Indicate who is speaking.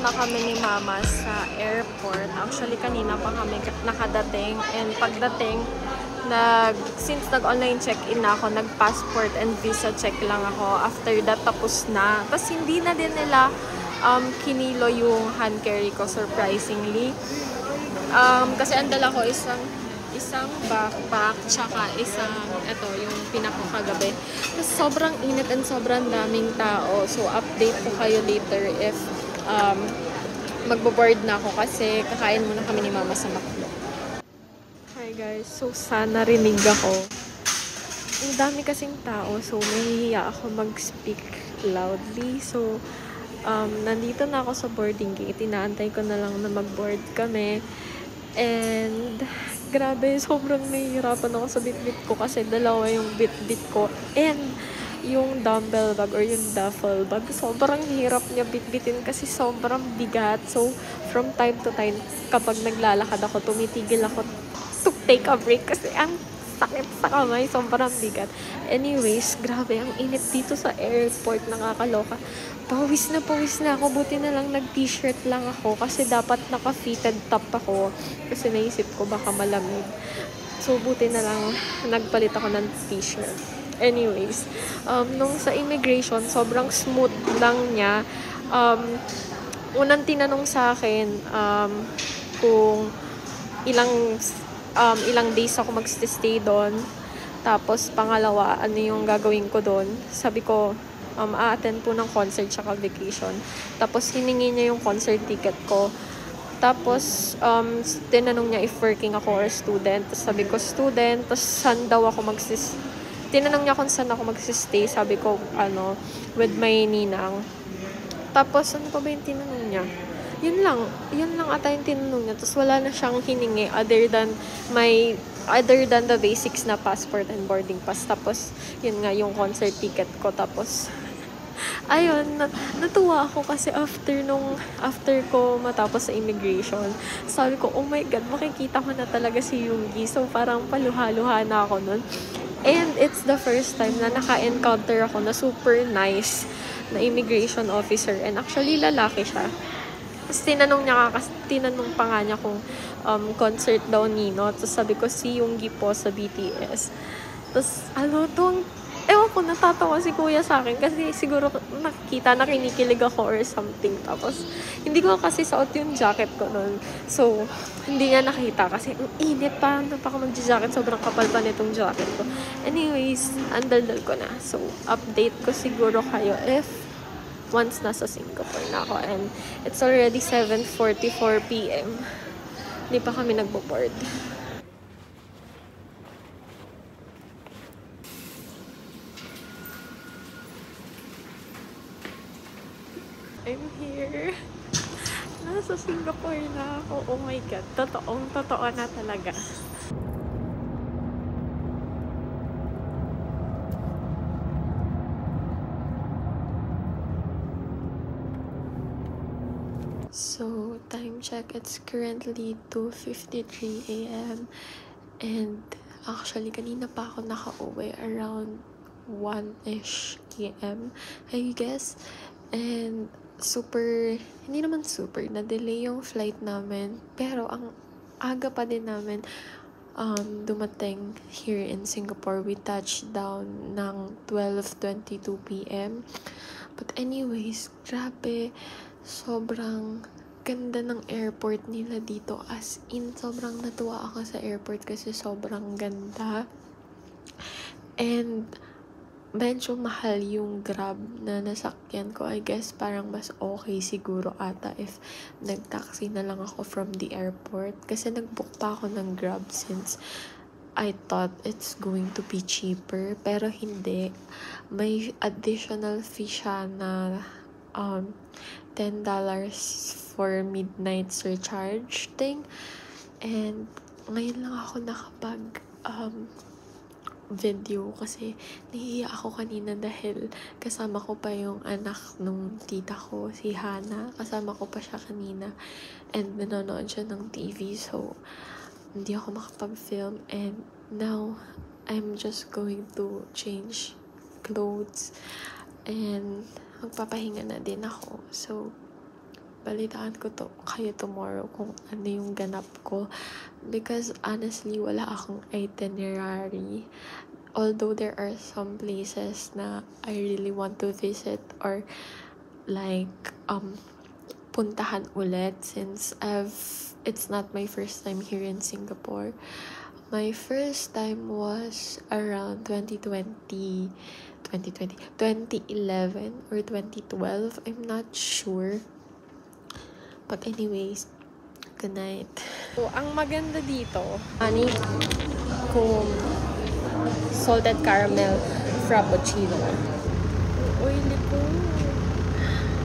Speaker 1: na kami ni Mama sa airport. Actually, kanina pa kami nakadating. And pagdating, since nag-online check-in na ako, nag-passport and visa check lang ako. After that, tapos na. Tapos hindi na din nila kinilo yung hand carry ko, surprisingly. Kasi ang dala ko isang backpack, tsaka ito, yung pinakakagabi. Tapos sobrang init and sobrang daming tao. So, update ko kayo later if magbo-board na ako kasi kakain muna kami ni Mama sa McDo. Hi guys, so sana rinig ako. Ang dami kasing tao, so nahihiya ako mag-speak loudly. So, nandito na ako sa boarding gate. Inaantay ko na lang na mag-board kami. And, grabe, sobrang nahihirapan ako sa bit-bit ko kasi dalawa yung bit-bit ko. And, yung dumbbell bag or yung duffel bag, sobrang hirap niya bit-bitin kasi sobrang bigat. So, from time to time, kapag naglalakad ako, tumitigil ako to take a break kasi ang sakit sa kamay, sobrang bigat. Anyways, grabe, ang init dito sa airport, nakakaloka. Pawis na ako, buti na lang nag-t-shirt lang ako kasi dapat naka-fitted top ako kasi naisip ko baka malamig. So, buti na lang nagpalit ako ng t-shirt. Anyways, nung sa immigration, sobrang smooth lang niya. Unang tinanong sa akin kung ilang days ako magstay doon. Tapos, pangalawa, ano yung gagawin ko doon? Sabi ko, a-attend po ng concert tsaka vacation. Tapos, hiningi niya yung concert ticket ko. Tapos, tinanong niya if working ako or student. Tapos, sabi ko, student. Tapos, saan daw ako tinanong niya kung saan ako magsistay. Sabi ko, with my ninang. Tapos, ano pa ba yung tinanong niya? Yun lang ata yung tinanong niya. Tapos, wala na siyang hiningi other than the basics na passport and boarding pass. Tapos, yun nga, yung concert ticket ko. Tapos, ayun, natuwa ako kasi after ko matapos sa immigration, sabi ko, oh my God, makikita ko na talaga si Yoongi. So, parang paluha-luha na ako nun. And it's the first time na naka-encounter ako na super nice na immigration officer. And actually, lalaki siya. Tapos tinanong pa nga niya kung concert daw nino. Tapos sabi ko, si Yoongi po sa BTS. Tapos, ewan ko, natatawa si kuya sa akin kasi siguro nakikita na kinikilig ako or something. Tapos, hindi ko kasi suot yung jacket ko nun. So, hindi niya nakita kasi ang init pa. Napaka mag-jacket. Sobrang kapal pa nitong jacket ko. Anyways, andaldal ko na. So, update ko siguro kayo if once nasa Singapore na ako. And it's already 7:44 p.m. Hindi pa kami nagbo-board. I'm here. Nasa Singapore na ako. Oh my God. Totoo na talaga. So, time check. It's currently 2:53 a.m. And actually, kanina pa ako nakauwi around 1-ish a.m. I guess. And hindi naman super, na-delay yung flight namin. Pero ang aga pa din namin dumating here in Singapore. We touched down ng 12:22 p.m. But anyways, grabe, sobrang ganda ng airport nila dito. As in, sobrang natuwa ako sa airport kasi sobrang ganda. And medyo mahal yung Grab na nasakyan ko. I guess parang mas okay siguro ata if nag-taxi na lang ako from the airport. Kasi nag-book pa ako ng Grab since I thought it's going to be cheaper. Pero hindi. May additional fee siya na $10 for midnight surcharge thing. And ngayon lang ako nakapag video kasi nahihiya ako kanina dahil kasama ko pa yung anak nung tita ko, si Hana. Kasama ko pa siya kanina and nanonood siya ng TV, so hindi ako makapag-film. And now I'm just going to change clothes and magpapahinga na din ako. So babalitaan ko to kayo tomorrow kung ano yung ganap ko. Because honestly, wala akong itinerary. Although there are some places na I really want to visit or like puntahan ulit since it's not my first time here in Singapore. My first time was around 2011 or 2012. I'm not sure. But anyways, good night. So, ang maganda dito, honeycomb salted caramel frappuccino. Oily ko.